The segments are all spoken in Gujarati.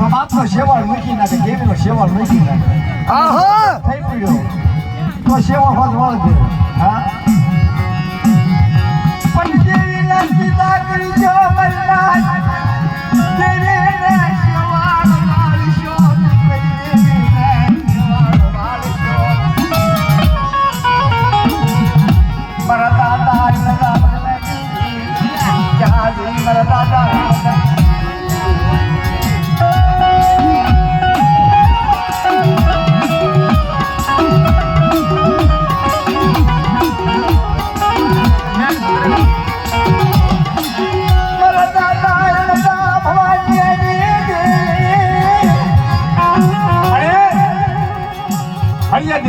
તો બાપનો શેવાળ મૂકી નાખે, દેવીનો શેવાળ મૂકી નાખે. આહા થઈ પડ્યો તો શેવાળ હોત વળગે. હા પણ દેવીના સીધા કરી જો મરનાર દેવીને શેવાળ વાળશો, દેવીને શેવાળ વાળશો. મારા દાદા લગા જહાજી મારા દાદા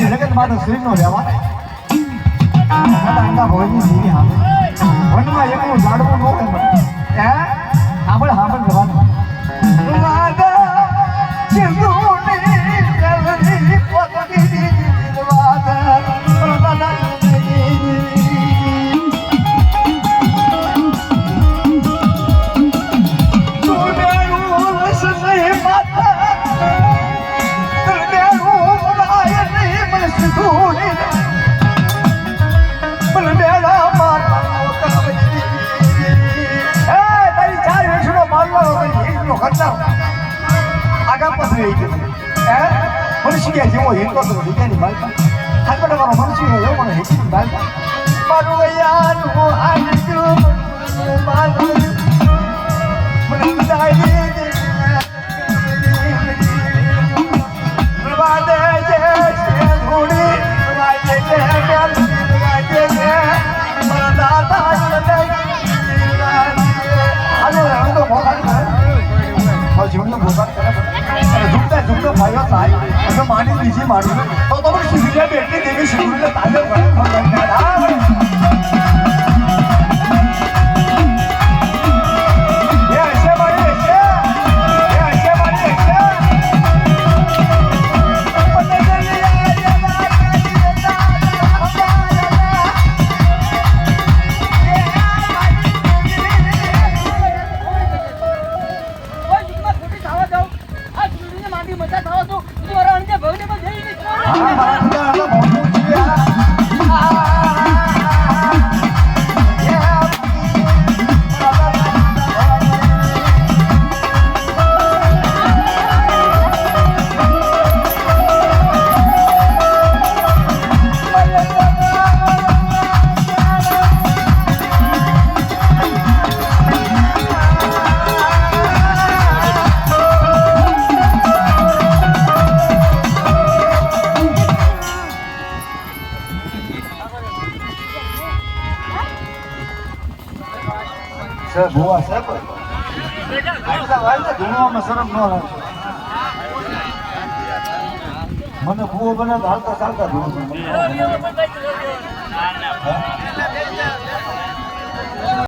જગત માતા શ્રી નો રહેવા અંડા ભવનની દેવી સામે વનમાં એકલું ઝાડવું ન હોય મને સાંભળ સાંભળ જવાનું મનુષ્ય જેવો હિંદો તો વિજ્ઞાની બાળકા હાથમાં મારો મનુષ્ય એવો મને હિંદી બાળકા મારું યાનું આજુ મારું મને બધાઈ દે વાદે જે છે ધૂળી વાદે જે વાદે જે મારા દાદા હાલો હું તો મોટા જીવનનો ભોગા કરે ઝુમતો ભાઈઓ થાય અને માની બીજી મારું તો તમે શિવલિયા બેટની દેવી શિવને તાજે ભુવા સાહેબ ધૂણવામાં શરમ ન રાખે. મને ભૂવો બને તો હાલતા ચાલતા ધૂણું